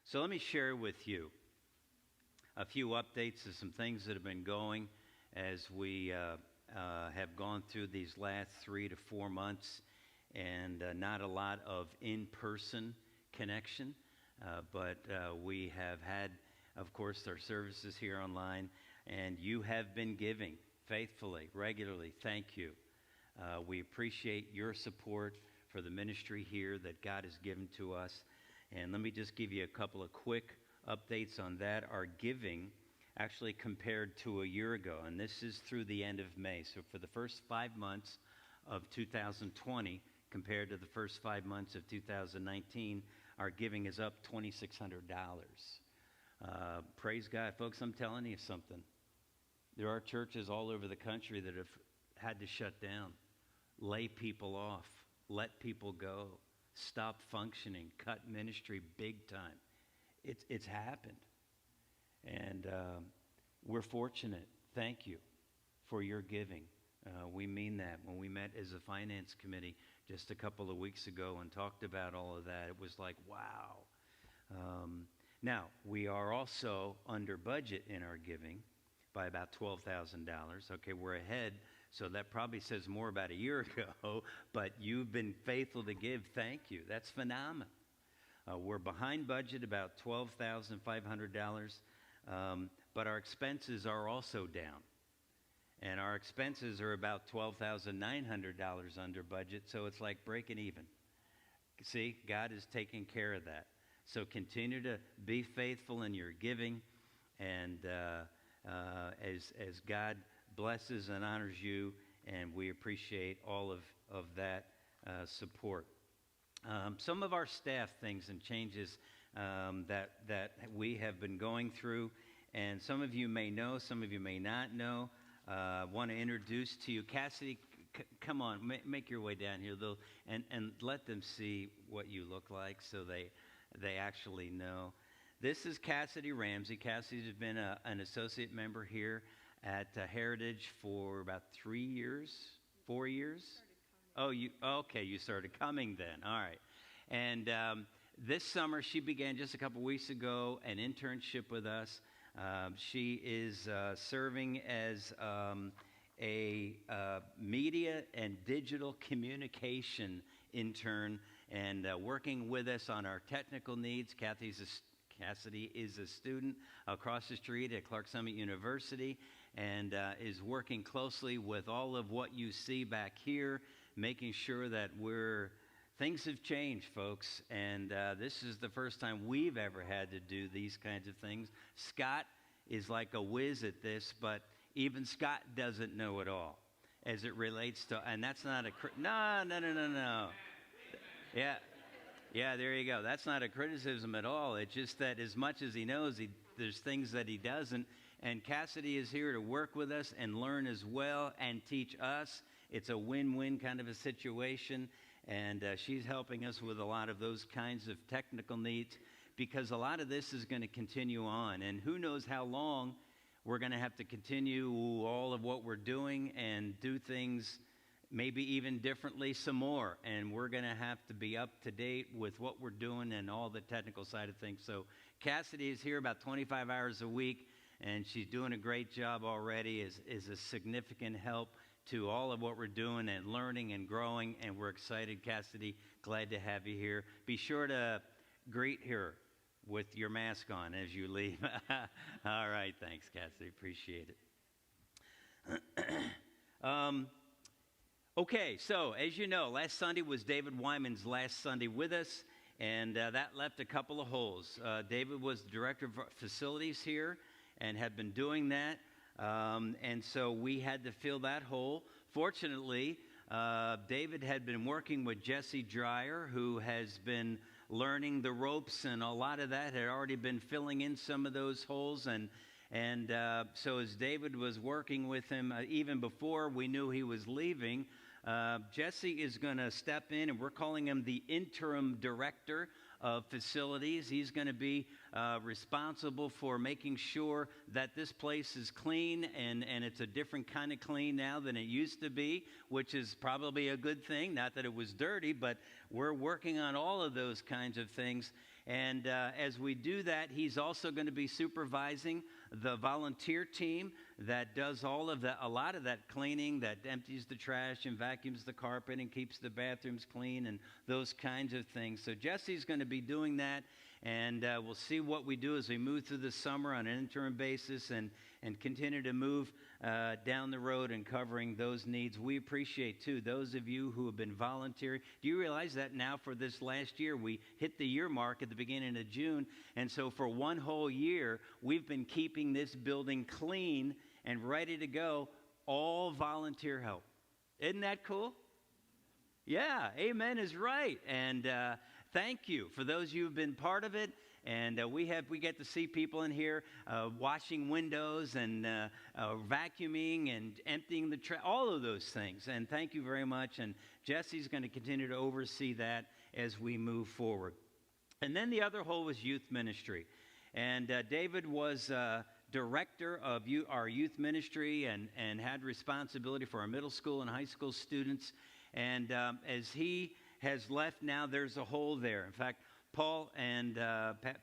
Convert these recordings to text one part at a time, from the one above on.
So let me share with you a few updates of some things that have been going as we have gone through these last 3 to 4 months, and not a lot of in-person connection, but we have had, of course, our services here online, and you have been giving faithfully, regularly. Thank you. We appreciate your support for the ministry here that God has given to us. And let me just give you a couple of quick updates on that. Our giving actually compared to a year ago, and this is through the end of May. So for the first 5 months of 2020 compared to the first 5 months of 2019, our giving is up $2,600. Praise God. Folks, I'm telling you something. There are churches all over the country that have had to shut down, lay people off, let people go, stop functioning, cut ministry big time. It's happened. And we're fortunate. Thank you for your giving. We mean that. When we met as a finance committee just a couple of weeks ago and talked about all of that, it was like, wow. Now, we are also under budget in our giving by about $12,000. Okay, we're ahead, so that probably says more about a year ago, but you've been faithful to give. Thank you. That's phenomenal. We're behind budget about $12,500, but our expenses are also down. And our expenses are about $12,900 under budget, so it's like breaking even. See, God is taking care of that. So continue to be faithful in your giving, and as God blesses and honors you, and we appreciate all of that support. Some of our staff things and changes that we have been going through, and some of you may know, some of you may not know. I want to introduce to you Cassidy. Come on, make your way down here, though, and let them see what you look like so they actually know. This is Cassidy Ramsey. Cassidy's been an associate member here at Heritage for about 3 years, 4 years. You started coming then. All right. And this summer, she began just a couple weeks ago an internship with us. She is serving as a media and digital communication intern and working with us on our technical needs. Cassidy is a student across the street at Clark Summit University and is working closely with all of what you see back here, making sure that things have changed, folks, and this is the first time we've ever had to do these kinds of things. Scott is like a whiz at this, but even Scott doesn't know it all as it relates to, and that's not no. Yeah, there you go. That's not a criticism at all. It's just that as much as he knows, there's things that he doesn't, and Cassidy is here to work with us and learn as well and teach us. It's a win-win kind of a situation. And she's helping us with a lot of those kinds of technical needs because a lot of this is going to continue on. And who knows how long we're going to have to continue all of what we're doing and do things maybe even differently some more. And we're going to have to be up to date with what we're doing and all the technical side of things. So Cassidy is here about 25 hours a week, and she's doing a great job already, is a significant help to all of what we're doing and learning and growing, and we're excited, Cassidy. Glad to have you here. Be sure to greet her with your mask on as you leave. All right, thanks, Cassidy. Appreciate it. Okay, so as you know, last Sunday was David Wyman's last Sunday with us, and that left a couple of holes. David was the director of facilities here and had been doing that. And so we had to fill that hole. Fortunately, David had been working with Jesse Dreyer, who has been learning the ropes, and a lot of that had already been filling in some of those holes. And so as David was working with him, even before we knew he was leaving, Jesse is going to step in, and we're calling him the interim director of facilities. He's going to be responsible for making sure that this place is clean, and it's a different kind of clean now than it used to be, which is probably a good thing. Not that it was dirty, but we're working on all of those kinds of things. And as we do that, he's also going to be supervising the volunteer team that does a lot of that cleaning, that empties the trash and vacuums the carpet and keeps the bathrooms clean and those kinds of things. So Jesse's going to be doing that, and we'll see what we do as we move through the summer on an interim basis and continue to move down the road and covering those needs. We appreciate, too, those of you who have been volunteering. Do you realize that now for this last year, we hit the year mark at the beginning of June, and so for one whole year, we've been keeping this building clean and ready to go, all volunteer help. Isn't that cool? Yeah, amen is right. And thank you for those of you who've been part of it. And we get to see people in here washing windows and vacuuming and emptying the trash, all of those things. And thank you very much. And Jesse's going to continue to oversee that as we move forward. And then the other whole was youth ministry. And David was director of our youth ministry and had responsibility for our middle school and high school students. And as he has left now, there's a hole there. In fact, Paul and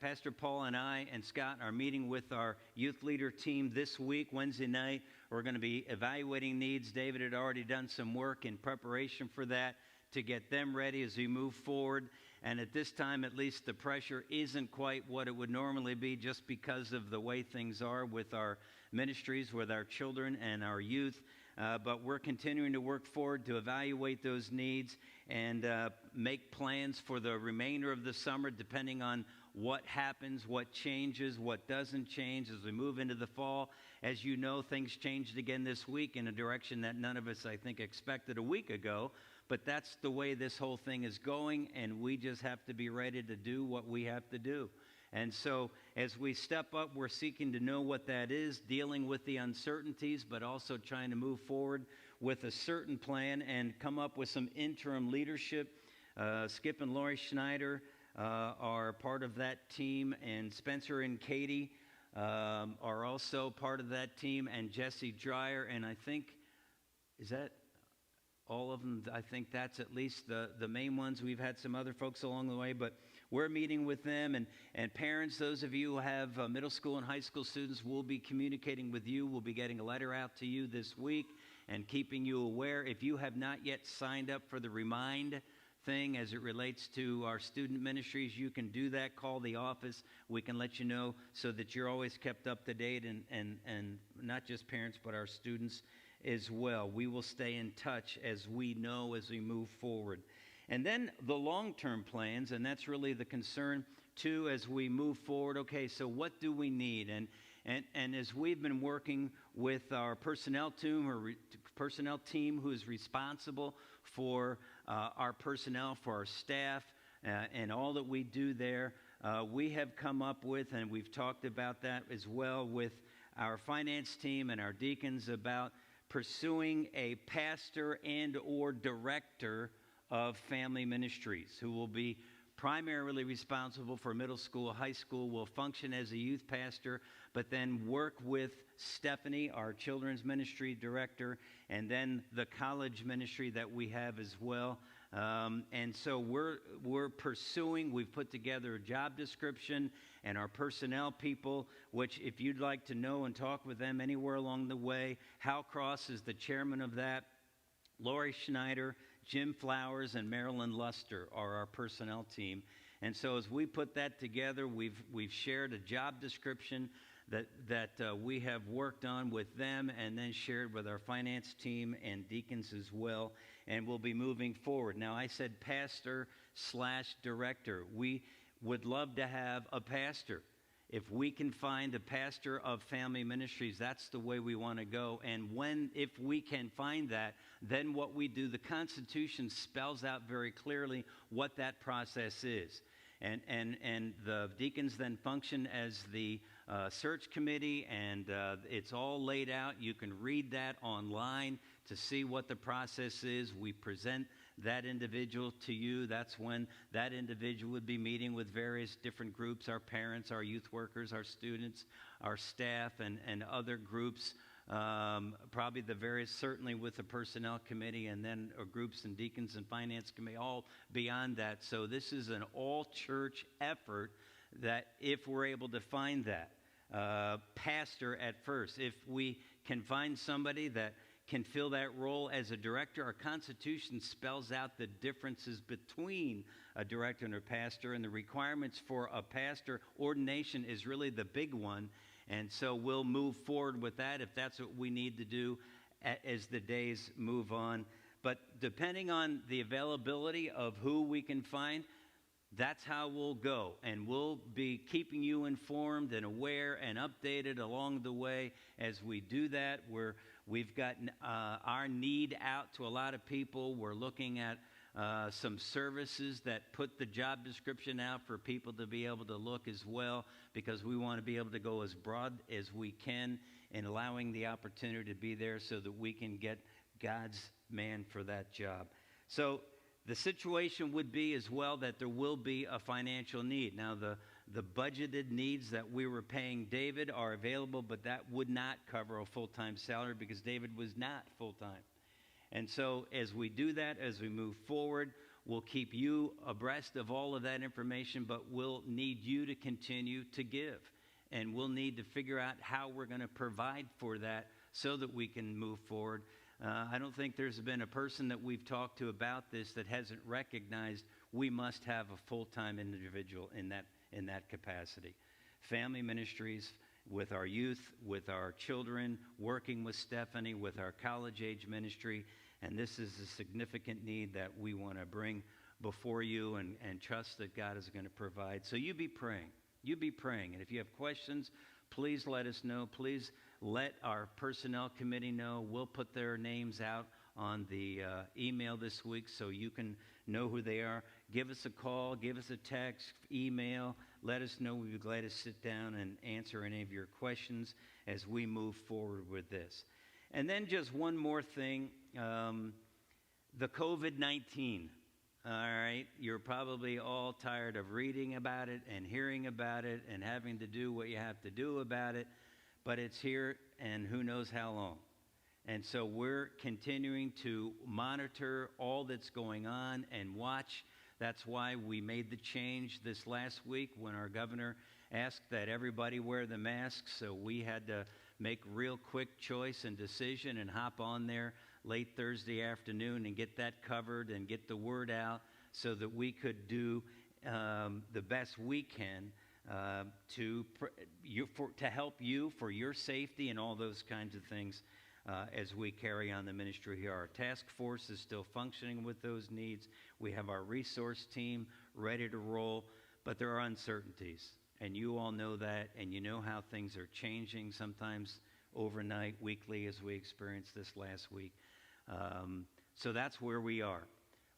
Pastor Paul and I and Scott are meeting with our youth leader team this week, Wednesday night. We're going to be evaluating needs. David had already done some work in preparation for that to get them ready as we move forward. And at this time, at least, the pressure isn't quite what it would normally be just because of the way things are with our ministries, with our children and our youth. But we're continuing to work forward to evaluate those needs and make plans for the remainder of the summer, depending on what happens, what changes, what doesn't change as we move into the fall. As you know, things changed again this week in a direction that none of us, I think, expected a week ago. But that's the way this whole thing is going, and we just have to be ready to do what we have to do. And so as we step up, we're seeking to know what that is, dealing with the uncertainties, but also trying to move forward with a certain plan and come up with some interim leadership. Skip and Lori Schneider are part of that team, and Spencer and Katie are also part of that team, and Jesse Dreyer, and I think, is that all of them? I think that's at least the main ones. We've had some other folks along the way, but we're meeting with them. And parents, those of you who have middle school and high school students, will be communicating with you. We'll be getting a letter out to you this week and keeping you aware. If you have not yet signed up for the Remind thing as it relates to our student ministries, you can do that. Call the office. We can let you know so that you're always kept up to date, and not just parents, but our students as well. We will stay in touch as we know as we move forward. And then the long-term plans, and that's really the concern, too, as we move forward. Okay, so what do we need? And as we've been working with our personnel team who is responsible for our personnel, for our staff, and all that we do there, we have come up with, and we've talked about that as well with our finance team and our deacons, about pursuing a pastor and or director of family ministries who will be primarily responsible for middle school, high school, will function as a youth pastor, but then work with Stephanie, our children's ministry director, and then the college ministry that we have as well. And so we're pursuing, we've put together a job description, and our personnel people, which if you'd like to know and talk with them anywhere along the way, Hal Cross is the chairman of that. Lori Schneider, Jim Flowers, and Marilyn Luster are our personnel team. And so as we put that together, we've shared a job description that we have worked on with them and then shared with our finance team and deacons as well, and we'll be moving forward. Now, I said pastor/director. We would love to have a pastor. If we can find a pastor of family ministries, that's the way we want to go. And if we can find that, then what we do, the Constitution spells out very clearly what that process is. And the deacons then function as the search committee, and it's all laid out. You can read that online to see what the process is. We present that individual to you, that's when that individual would be meeting with various different groups, our parents, our youth workers, our students, our staff, and other groups. Probably certainly with the personnel committee, and then groups and deacons and finance committee, all beyond that. So this is an all-church effort that if we're able to find that pastor at first, if we can find somebody that can fill that role as a director. Our Constitution spells out the differences between a director and a pastor, and the requirements for a pastor ordination is really the big one. And so we'll move forward with that if that's what we need to do as the days move on. But depending on the availability of who we can find, that's how we'll go. And we'll be keeping you informed and aware and updated along the way as we do that. We've gotten our need out to a lot of people. We're looking at some services that put the job description out for people to be able to look as well, because we want to be able to go as broad as we can in allowing the opportunity to be there so that we can get God's man for that job. So the situation would be as well that there will be a financial need. Now, the budgeted needs that we were paying David are available, but that would not cover a full-time salary because David was not full-time. And so as we do that, as we move forward, we'll keep you abreast of all of that information, but we'll need you to continue to give. And we'll need to figure out how we're going to provide for that so that we can move forward. I don't think there's been a person that we've talked to about this that hasn't recognized we must have a full-time individual in that capacity. Family ministries with our youth, with our children, working with Stephanie, with our college-age ministry, and this is a significant need that we want to bring before you and trust that God is going to provide. So you be praying. You be praying. And if you have questions, please let us know. Please let our personnel committee know. We'll put their names out on the email this week so you can know who they are. Give us a call, give us a text, email. Let us know. We'd be glad to sit down and answer any of your questions as we move forward with this. And then just one more thing, the COVID-19. All right, you're probably all tired of reading about it and hearing about it and having to do what you have to do about it, but it's here and who knows how long. And so we're continuing to monitor all that's going on and watch. That's why we made the change this last week when our governor asked that everybody wear the mask. So we had to make real quick choice and decision and hop on there late Thursday afternoon and get that covered and get the word out so that we could do the best we can to help you for your safety and all those kinds of things as we carry on the ministry here. Our task force is still functioning with those needs. We have our resource team ready to roll, but there are uncertainties, and you all know that, and you know how things are changing sometimes overnight, weekly, as we experienced this last week. So that's where we are.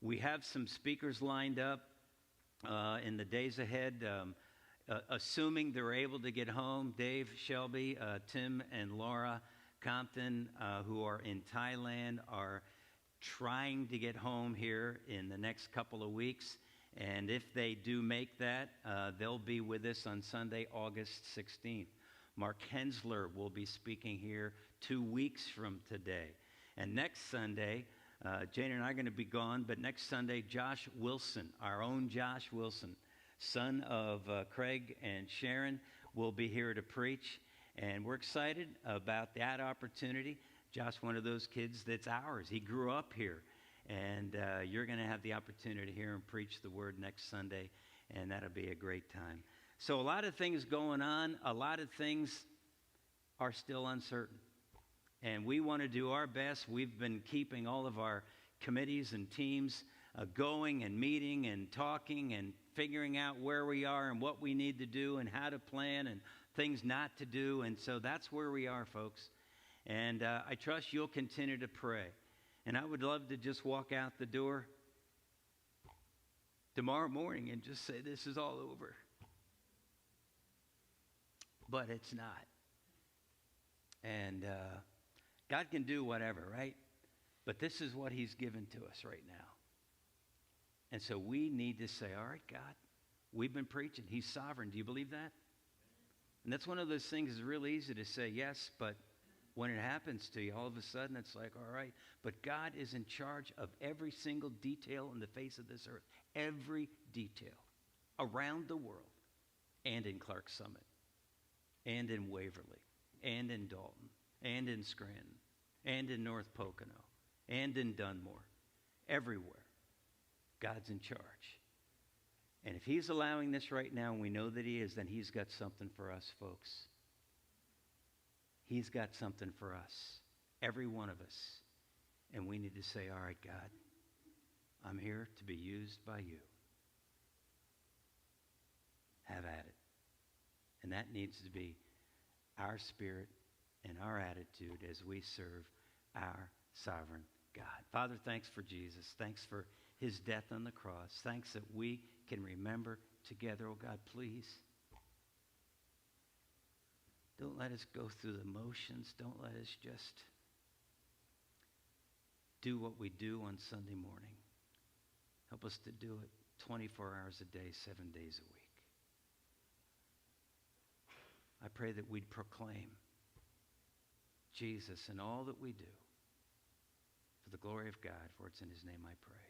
We have some speakers lined up in the days ahead, assuming they're able to get home. Dave Shelby, Tim and Laura Compton, who are in Thailand, are trying to get home here in the next couple of weeks. And if they do make that, they'll be with us on Sunday, August 16th. Mark Hensler will be speaking here 2 weeks from today. And next Sunday, Jane and I are going to be gone, but next Sunday, Josh Wilson, our own Josh Wilson, son of Craig and Sharon, will be here to preach. And we're excited about that opportunity. Josh, one of those kids that's ours. He grew up here. And you're going to have the opportunity to hear him preach the word next Sunday, and that'll be a great time. So a lot of things going on. A lot of things are still uncertain. And we want to do our best. We've been keeping all of our committees and teams going and meeting and talking and figuring out where we are and what we need to do and how to plan and things not to do. And so that's where we are, folks. And I trust you'll continue to pray. And I would love to just walk out the door tomorrow morning and just say, this is all over. But it's not. And God can do whatever, right? But this is what he's given to us right now. And so we need to say, all right, God, we've been preaching. He's sovereign. Do you believe that? And that's one of those things that's really easy to say yes, but when it happens to you, all of a sudden it's like, all right, but God is in charge of every single detail on the face of this earth. Every detail around the world, and in Clark Summit, and in Waverly, and in Dalton, and in Scranton, and in North Pocono, and in Dunmore. Everywhere, God's in charge. And if he's allowing this right now, and we know that he is, then he's got something for us, folks. He's got something for us, every one of us. And we need to say, all right, God, I'm here to be used by you. Have at it. And that needs to be our spirit and our attitude as we serve our sovereign God. Father, thanks for Jesus. Thanks for his death on the cross. Thanks that we can remember together. Oh God, please. Don't let us go through the motions. Don't let us just do what we do on Sunday morning. Help us to do it 24 hours a day, 7 days a week. I pray that we'd proclaim Jesus in all that we do for the glory of God, for it's in his name I pray.